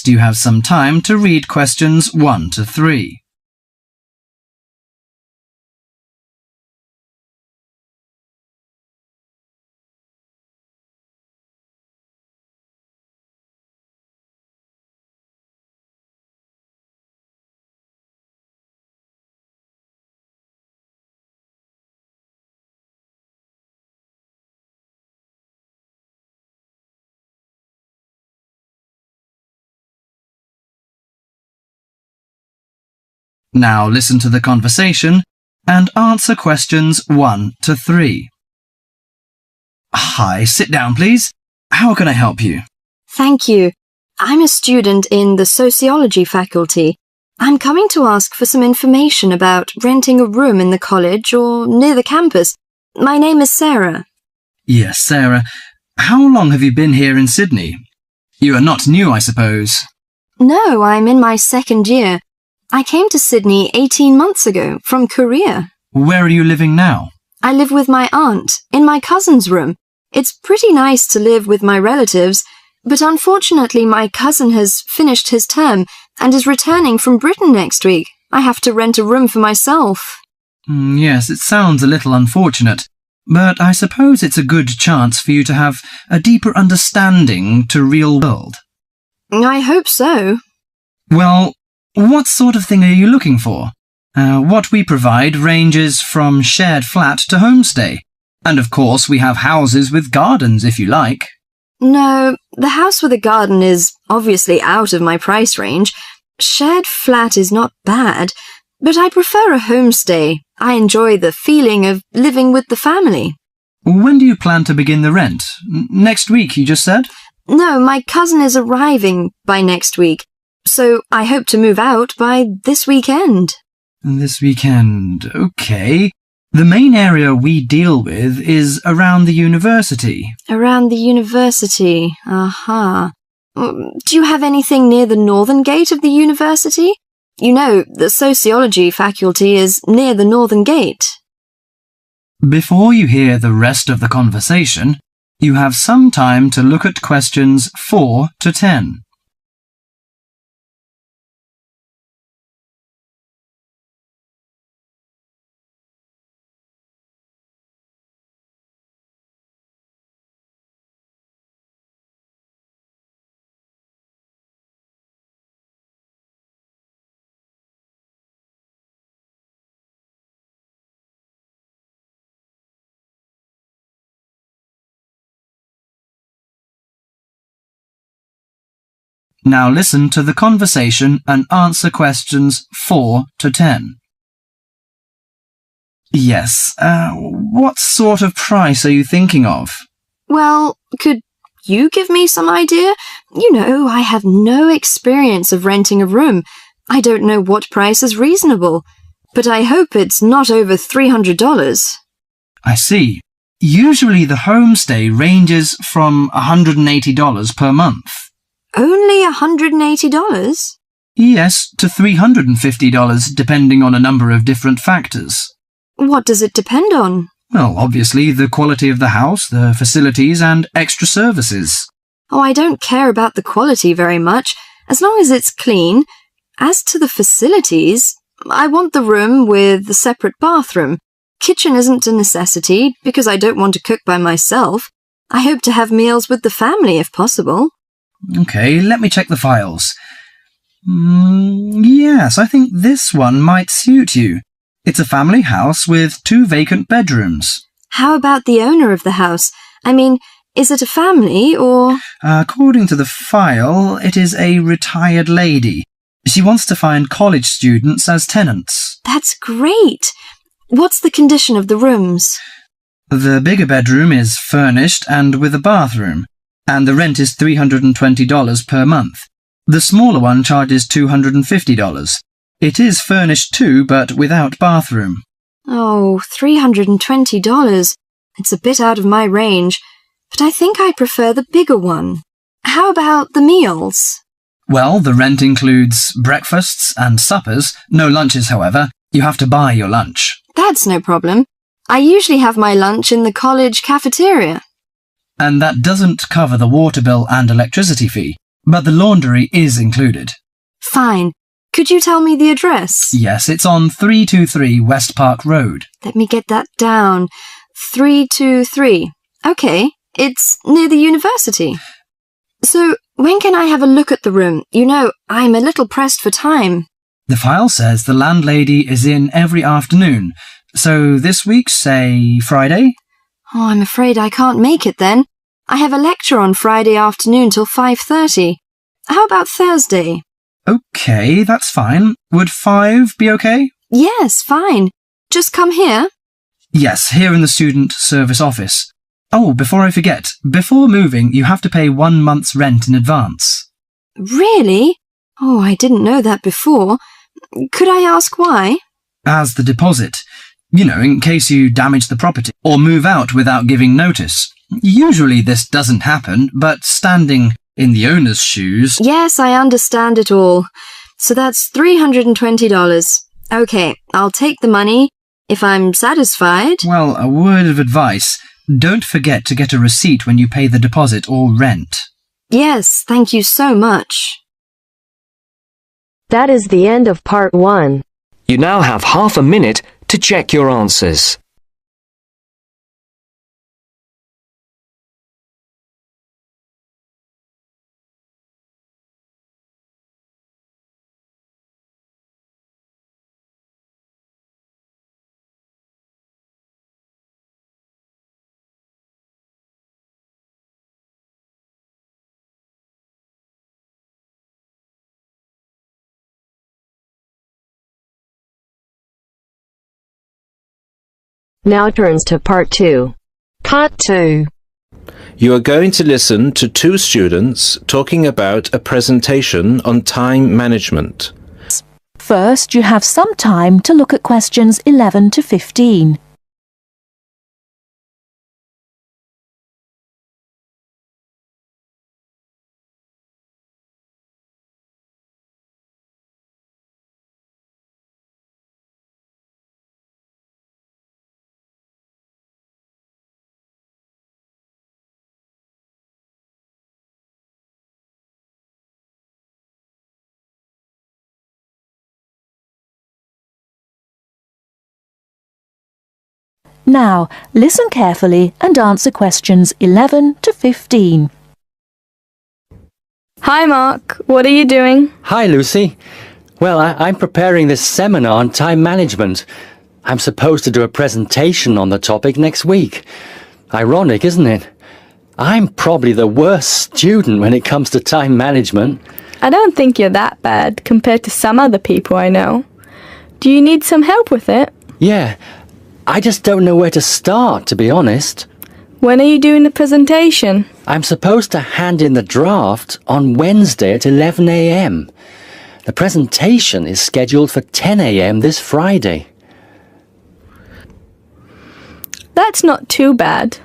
You have some time to read questions 1 to 3. Now listen to the conversation and answer questions 1 to 3. Hi, sit down, please. How can I help you? Thank you. I'm a student in the sociology faculty. I'm coming to ask for some information about renting a room in the college or near the campus. My name is Sarah. Yes, Sarah. How long have you been here in Sydney? You are not new, I suppose. No, I'm in my second year. I came to Sydney 18 months ago from Korea. Where are you living now? I live with my aunt in my cousin's room. It's pretty nice to live with my relatives, but unfortunately my cousin has finished his term and is returning from Britain next week. I have to rent a room for myself. Yes, it sounds a little unfortunate, but I suppose it's a good chance for you to have a deeper understanding to real world. I hope so. Well, what sort of thing are you looking for? What we provide ranges from shared flat to homestay. And of course we have houses with gardens if you like. No, the house with a garden is obviously out of my price range. Shared flat is not bad, but I prefer a homestay. I enjoy the feeling of living with the family. When do you plan to begin the rent? Next week, you just said? No, my cousin is arriving by next week, so I hope to move out by this weekend. This weekend, okay. The main area we deal with is around the university. Around the university, aha. Do you have anything near the northern gate of the university? You know, the sociology faculty is near the northern gate. Before you hear the rest of the conversation, you have some time to look at questions 4 to 10. Now listen to the conversation and answer questions 4 to 10. Yes, what sort of price are you thinking of? Well, could you give me some idea? You know, I have no experience of renting a room. I don't know what price is reasonable, but I hope it's not over $300. I see. Usually the homestay ranges from $180 per month. Only $180? Yes, to $350 depending on a number of different factors. What does it depend on? Well, obviously the quality of the house, the facilities and extra services. Oh, I don't care about the quality very much, as long as it's clean. As to the facilities, I want the room with the separate bathroom. Kitchen isn't a necessity, because I don't want to cook by myself. I hope to have meals with the family if possible. Okay, let me check the files. Yes, I think this one might suit you. It's a family house with 2 vacant bedrooms. How about the owner of the house? I mean, is it a family or... According to the file, it is a retired lady. She wants to find college students as tenants. That's great! What's the condition of the rooms? The bigger bedroom is furnished and with a bathroom, and the rent is $320 per month. The smaller one charges $250. It is furnished too, but without bathroom. Oh, $320. It's a bit out of my range, but I think I prefer the bigger one. How about the meals? Well, the rent includes breakfasts and suppers, no lunches, however. You have to buy your lunch. That's no problem. I usually have my lunch in the college cafeteria. And that doesn't cover the water bill and electricity fee. but the laundry is included. Fine. Could you tell me the address? Yes, it's on 323 West Park Road. Let me get that down. 323. Okay, it's near the university. So, when can I have a look at the room? You know, I'm a little pressed for time. The file says the landlady is in every afternoon. So this week, say Friday? Oh, I'm afraid I can't make it then. I have a lecture on Friday afternoon till 5:30. How about Thursday? Okay, that's fine. Would 5 be okay? Yes, fine. Just come here. Yes, here in the student service office. Oh, before I forget, before moving, you have to pay 1 month's rent in advance. Really? Oh, I didn't know that before. Could I ask why? As the deposit. You know, in case you damage the property or move out without giving notice. Usually this doesn't happen, but standing in the owner's shoes... Yes, I understand it all. So that's $320. Okay, I'll take the money if I'm satisfied. Well, a word of advice. Don't forget to get a receipt when you pay the deposit or rent. Yes, thank you so much. That is the end of part 1. You now have half a minute to check your answers. Now turns to part 2. Part 2. You are going to listen to two students talking about a presentation on time management. First, you have some time to look at questions 11 to 15. Now, listen carefully and answer questions 11 to 15. Hi Mark, what are you doing? Hi Lucy. Well, I'm preparing this seminar on time management. I'm supposed to do a presentation on the topic next week. Ironic, isn't it? I'm probably the worst student when it comes to time management. I don't think you're that bad compared to some other people I know. Do you need some help with it? Yeah, I just don't know where to start, to be honest. When are you doing the presentation? I'm supposed to hand in the draft on Wednesday at 11 a.m. The presentation is scheduled for 10 a.m. this Friday. That's not too bad.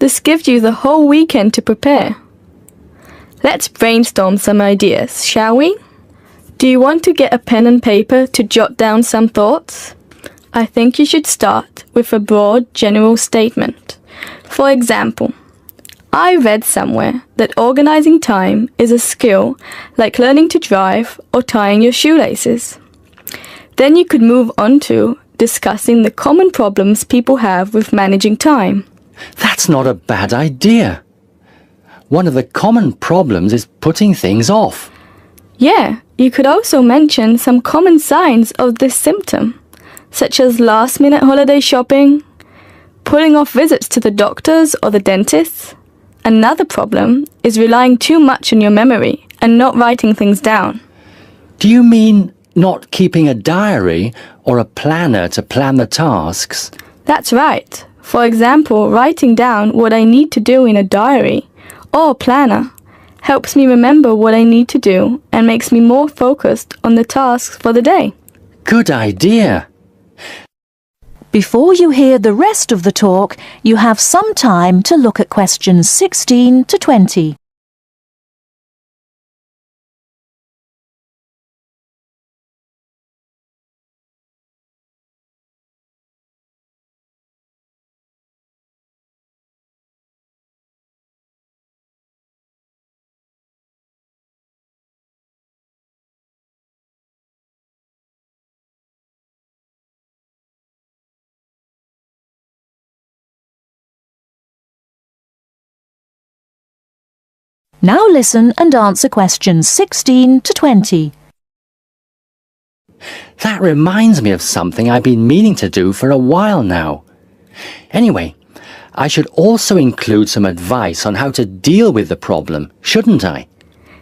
This gives you the whole weekend to prepare. Let's brainstorm some ideas, shall we? Do you want to get a pen and paper to jot down some thoughts? I think you should start with a broad general statement. For example, I read somewhere that organizing time is a skill like learning to drive or tying your shoelaces. Then you could move on to discussing the common problems people have with managing time. That's not a bad idea. One of the common problems is putting things off. Yeah, you could also mention some common signs of this symptom, such as last-minute holiday shopping, putting off visits to the doctors or the dentist. Another problem is relying too much on your memory and not writing things down. Do you mean not keeping a diary or a planner to plan the tasks? That's right. For example, writing down what I need to do in a diary or planner helps me remember what I need to do and makes me more focused on the tasks for the day. Good idea. Before you hear the rest of the talk, you have some time to look at questions 16 to 20. Now listen and answer questions 16 to 20. That reminds me of something I've been meaning to do for a while now. Anyway, I should also include some advice on how to deal with the problem, shouldn't I?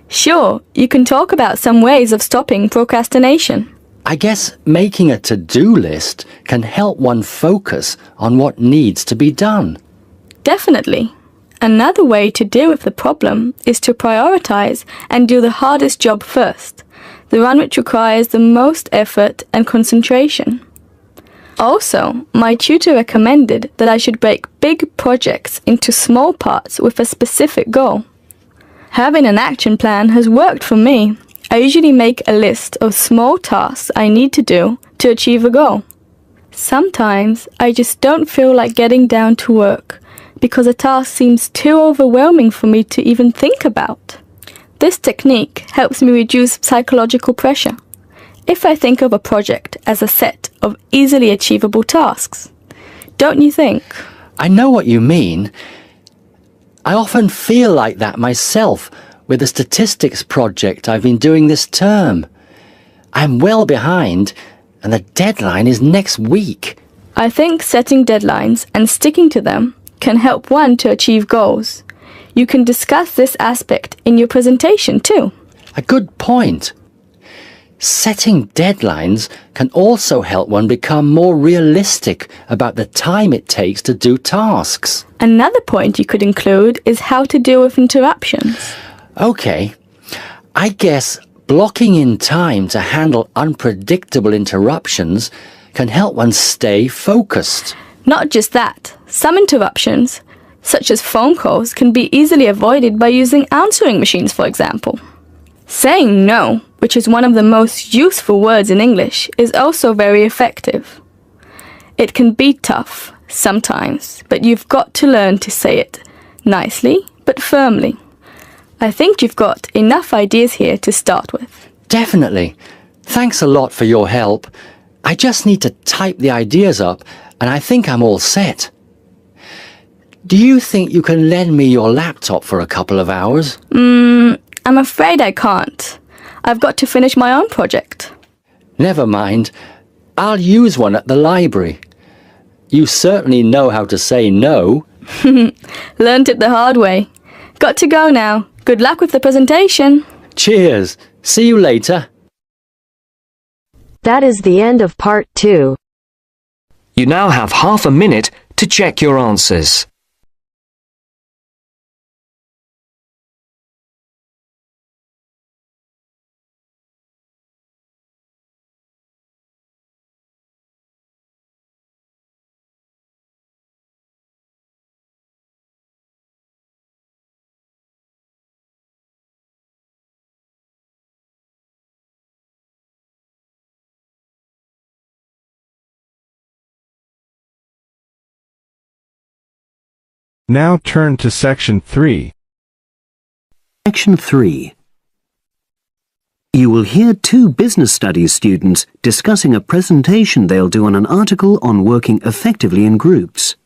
Sure, you can talk about some ways of stopping procrastination. I guess making a to-do list can help one focus on what needs to be done. Definitely. Another way to deal with the problem is to prioritize and do the hardest job first, the one which requires the most effort and concentration. Also, my tutor recommended that I should break big projects into small parts with a specific goal. Having an action plan has worked for me. I usually make a list of small tasks I need to do to achieve a goal. Sometimes I just don't feel like getting down to work because a task seems too overwhelming for me to even think about. This technique helps me reduce psychological pressure if I think of a project as a set of easily achievable tasks. Don't you think? I know what you mean. I often feel like that myself with the statistics project I've been doing this term. I'm well behind, and the deadline is next week. I think setting deadlines and sticking to them can help one to achieve goals. You can discuss this aspect in your presentation too. A good point. Setting deadlines can also help one become more realistic about the time it takes to do tasks. Another point you could include is how to deal with interruptions. Okay, I guess blocking in time to handle unpredictable interruptions can help one stay focused. Not just that, some interruptions, such as phone calls, can be easily avoided by using answering machines, for example. Saying no, which is one of the most useful words in English, is also very effective. It can be tough sometimes, but you've got to learn to say it nicely but firmly. I think you've got enough ideas here to start with. Definitely. Thanks a lot for your help. I just need to type the ideas up, and I think I'm all set. Do you think you can lend me your laptop for a couple of hours? I'm afraid I can't. I've got to finish my own project. Never mind. I'll use one at the library. You certainly know how to say no. Learned it the hard way. Got to go now. Good luck with the presentation. Cheers. See you later. That is the end of part 2. You now have half a minute to check your answers. Now turn to Section 3. Section 3. You will hear two business studies students discussing a presentation they'll do on an article on working effectively in groups.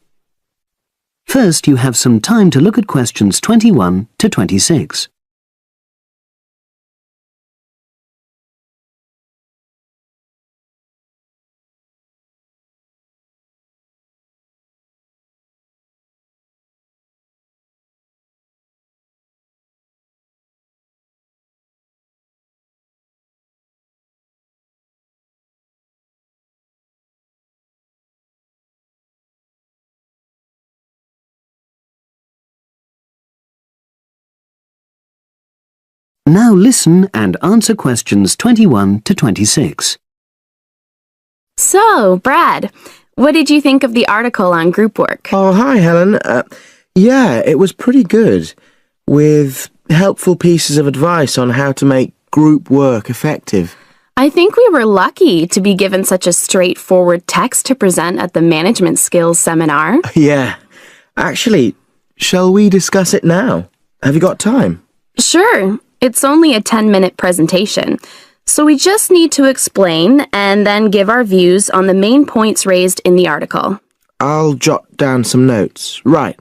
First, you have some time to look at questions 21 to 26. Now listen and answer questions 21 to 26. So, Brad, what did you think of the article on group work? Oh, hi, Helen. Yeah, it was pretty good, with helpful pieces of advice on how to make group work effective. I think we were lucky to be given such a straightforward text to present at the Management Skills Seminar. Yeah. Actually, shall we discuss it now? Have you got time? Sure. It's only a 10-minute presentation, so we just need to explain and then give our views on the main points raised in the article. I'll jot down some notes. Right.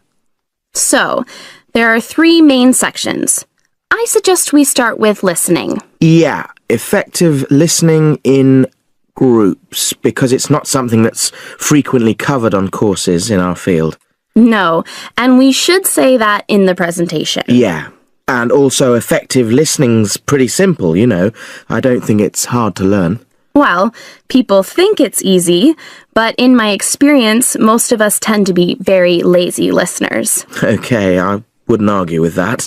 So, there are 3 main sections: I suggest we start with listening. Yeah, effective listening in groups, because it's not something that's frequently covered on courses in our field. No, and we should say that in the presentation. Yeah, and also effective listening's pretty simple, you know. I don't think it's hard to learn. Well, people think it's easy, but in my experience, most of us tend to be very lazy listeners. Okay, I wouldn't argue with that.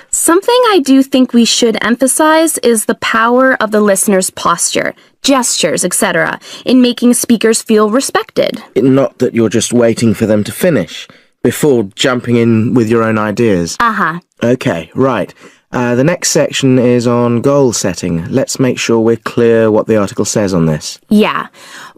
Something I do think we should emphasize is the power of the listener's posture, gestures, etc., in making speakers feel respected. Not that you're just waiting for them to finish before jumping in with your own ideas. Uh-huh. Okay, right. The next section is on goal setting. Let's make sure we're clear what the article says on this. Yeah.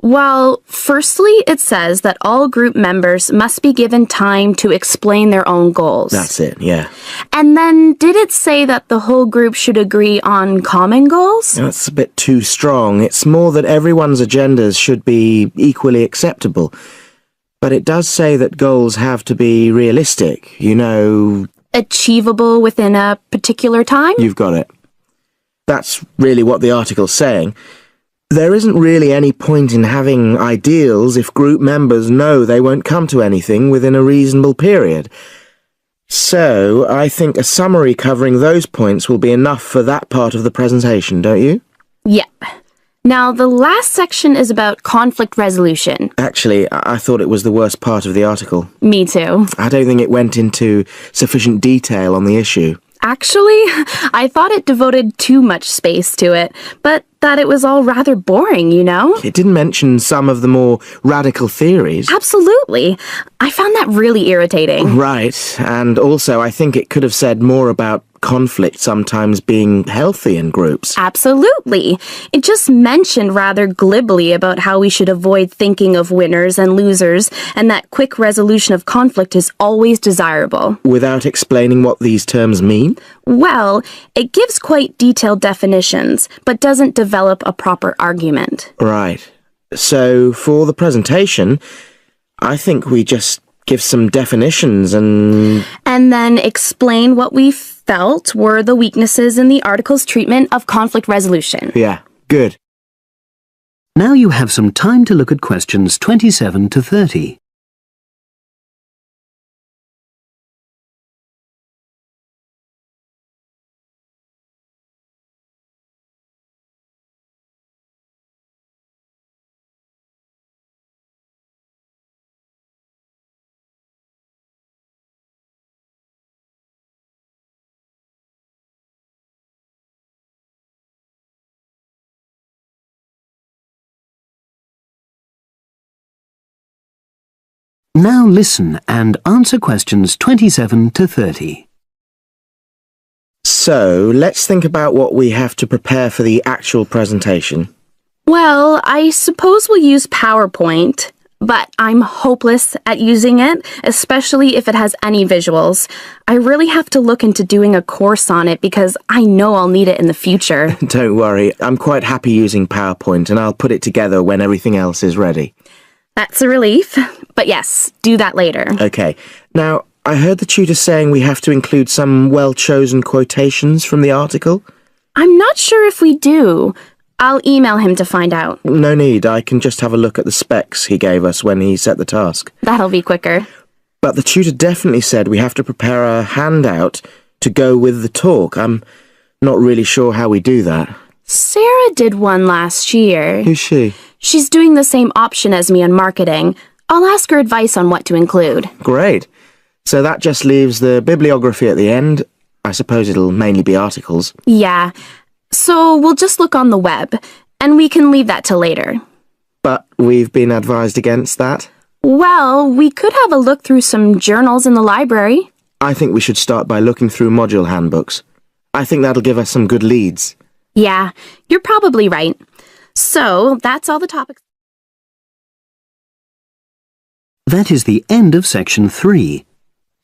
Well, firstly, it says that all group members must be given time to explain their own goals. That's it, yeah. And then, did it say that the whole group should agree on common goals? That's a bit too strong. It's more that everyone's agendas should be equally acceptable. But it does say that goals have to be realistic, you know. Achievable within a particular time? You've got it. That's really what the article's saying. There isn't really any point in having ideals if group members know they won't come to anything within a reasonable period. So, I think a summary covering those points will be enough for that part of the presentation, don't you? Yep. Now, the last section is about conflict resolution. Actually, I thought it was the worst part of the article. Me too. I don't think it went into sufficient detail on the issue. Actually, I thought it devoted too much space to it, but that it was all rather boring, you know? It didn't mention some of the more radical theories. Absolutely. I found that really irritating. Right, and also I think it could have said more about conflict sometimes being healthy in groups. Absolutely. It just mentioned rather glibly about how we should avoid thinking of winners and losers, and that quick resolution of conflict is always desirable. Without explaining what these terms mean? Well, it gives quite detailed definitions, but doesn't develop a proper argument. Right. So, for the presentation, I think we just give some definitions and then explain what we felt were the weaknesses in the article's treatment of conflict resolution. Yeah, good. Now you have some time to look at questions 27 to 30. Now listen and answer questions 27 to 30. So, let's think about what we have to prepare for the actual presentation. Well, I suppose we'll use PowerPoint, but I'm hopeless at using it, especially if it has any visuals. I really have to look into doing a course on it because I know I'll need it in the future. Don't worry, I'm quite happy using PowerPoint and I'll put it together when everything else is ready. That's a relief. But yes, do that later. Okay. Now, I heard the tutor saying we have to include some well-chosen quotations from the article. I'm not sure if we do. I'll email him to find out. No need, I can just have a look at the specs he gave us when he set the task. That'll be quicker. But the tutor definitely said we have to prepare a handout to go with the talk. I'm not really sure how we do that. Sarah did one last year. Who's she? She's doing the same option as me on marketing. I'll ask her advice on what to include. Great. So that just leaves the bibliography at the end. I suppose it'll mainly be articles. Yeah. So we'll just look on the web, and we can leave that till later. But we've been advised against that? Well, we could have a look through some journals in the library. I think we should start by looking through module handbooks. I think that'll give us some good leads. Yeah, you're probably right. So, that's all the topics. That is the end of section 3.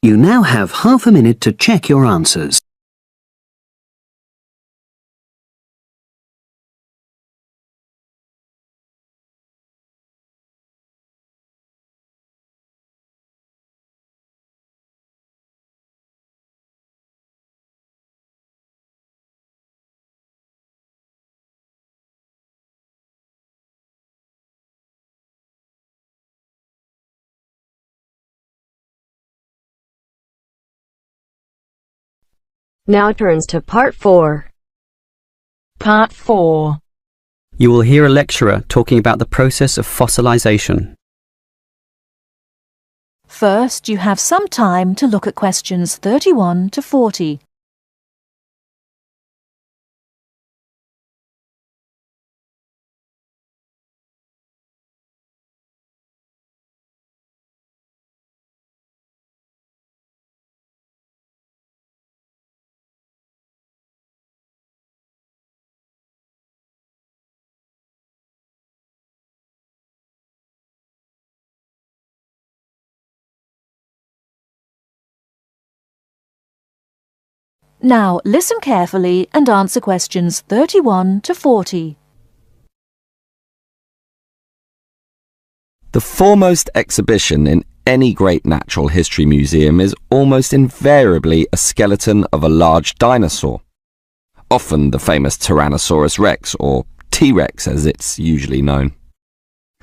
You now have half a minute to check your answers. Now turns to Part 4. Part 4. You will hear a lecturer talking about the process of fossilization. First, you have some time to look at questions 31 to 40. Now listen carefully and answer questions 31 to 40. The foremost exhibition in any great natural history museum is almost invariably a skeleton of a large dinosaur, often the famous Tyrannosaurus rex, or T-Rex as it's usually known.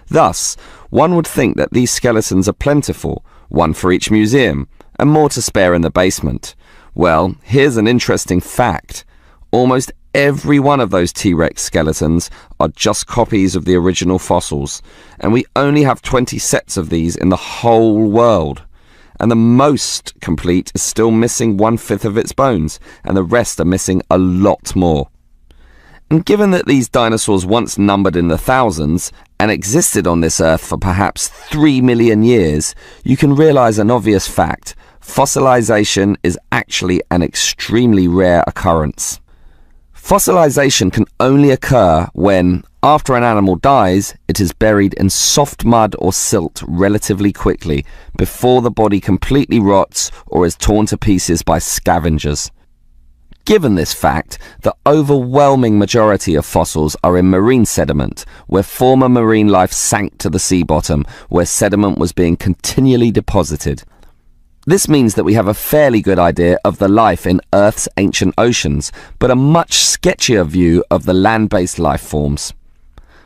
Thus, one would think that these skeletons are plentiful, one for each museum, and more to spare in the basement. Well, here's an interesting fact. Almost every one of those T-Rex skeletons are just copies of the original fossils, and we only have 20 sets of these in the whole world. And the most complete is still missing 1/5 of its bones, and the rest are missing a lot more. And given that these dinosaurs once numbered in the thousands and existed on this earth for perhaps 3 million years, you can realize an obvious fact. Fossilization is actually an extremely rare occurrence. Fossilization can only occur when, after an animal dies, it is buried in soft mud or silt relatively quickly before the body completely rots or is torn to pieces by scavengers. Given this fact, the overwhelming majority of fossils are in marine sediment, where former marine life sank to the sea bottom, where sediment was being continually deposited. This means that we have a fairly good idea of the life in Earth's ancient oceans, but a much sketchier view of the land-based life forms.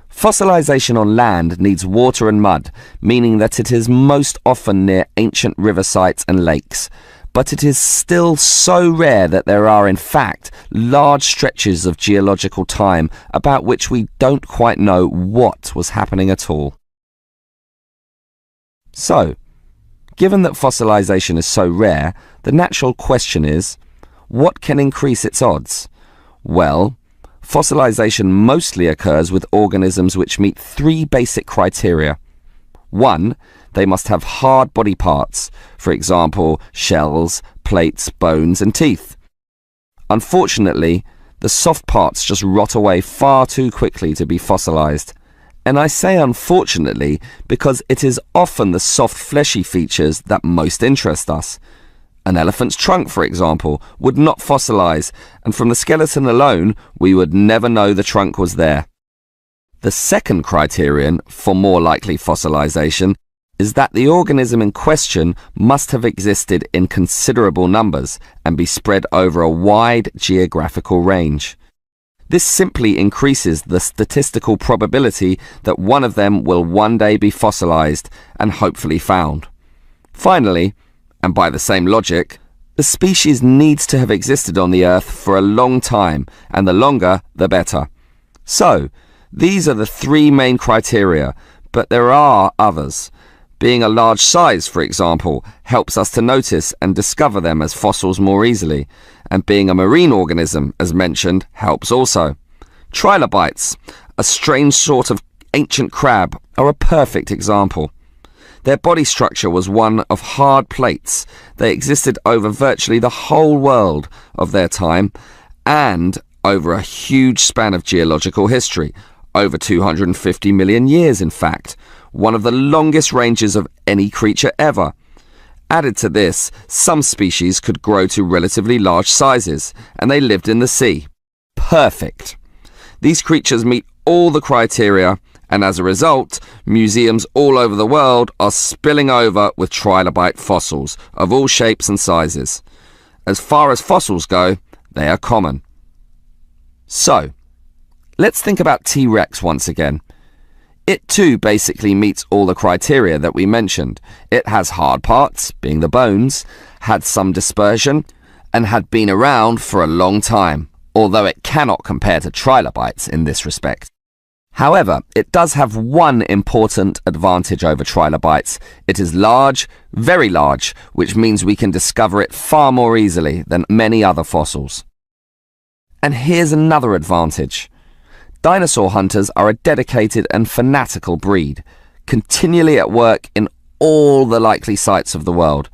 Fossilization on land needs water and mud, meaning that it is most often near ancient river sites and lakes. But it is still so rare that there are, in fact, large stretches of geological time about which we don't quite know what was happening at all. So, given that fossilization is so rare, the natural question is, what can increase its odds? Well, fossilization mostly occurs with organisms which meet 3 basic criteria. 1, they must have hard body parts, for example, shells, plates, bones, and teeth. Unfortunately, the soft parts just rot away far too quickly to be fossilized. And I say unfortunately because it is often the soft fleshy features that most interest us. An elephant's trunk, for example, would not fossilize, and from the skeleton alone, we would never know the trunk was there. The second criterion for more likely fossilization is that the organism in question must have existed in considerable numbers and be spread over a wide geographical range. This simply increases the statistical probability that one of them will one day be fossilized and hopefully found. Finally, and by the same logic, the species needs to have existed on the Earth for a long time, and the longer, the better. So, these are the 3 main criteria, but there are others. Being a large size, for example, helps us to notice and discover them as fossils more easily, and being a marine organism, as mentioned, helps also. Trilobites, a strange sort of ancient crab, are a perfect example. Their body structure was one of hard plates. They existed over virtually the whole world of their time and over a huge span of geological history, over 250 million years in fact, one of the longest ranges of any creature ever. Added to this, some species could grow to relatively large sizes, and they lived in the sea. Perfect. These creatures meet all the criteria, and as a result, museums all over the world are spilling over with trilobite fossils of all shapes and sizes. As far as fossils go, they are common. So, let's think about T-Rex once again. It too basically meets all the criteria that we mentioned. It has hard parts, being the bones, had some dispersion, and had been around for a long time, although it cannot compare to trilobites in this respect. However, it does have one important advantage over trilobites. It is large, very large, which means we can discover it far more easily than many other fossils. And here's another advantage. Dinosaur hunters are a dedicated and fanatical breed, continually at work in all the likely sites of the world.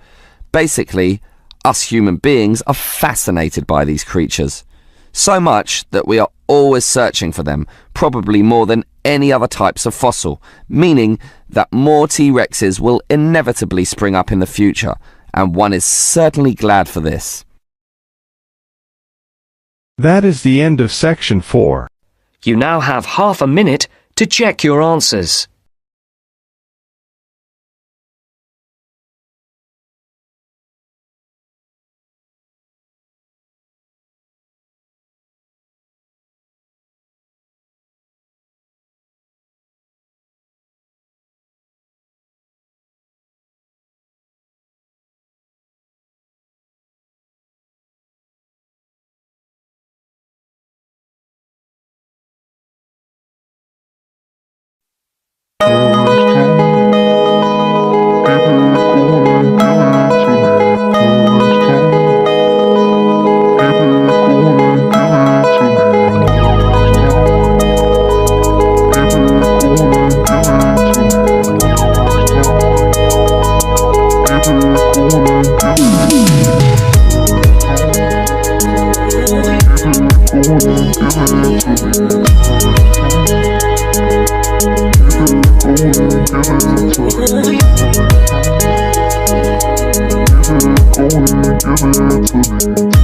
Basically, us human beings are fascinated by these creatures. So much that we are always searching for them, probably more than any other types of fossil, meaning that more T-Rexes will inevitably spring up in the future, and one is certainly glad for this. That is the end of section 4. You now have half a minute to check your answers. Give it to me.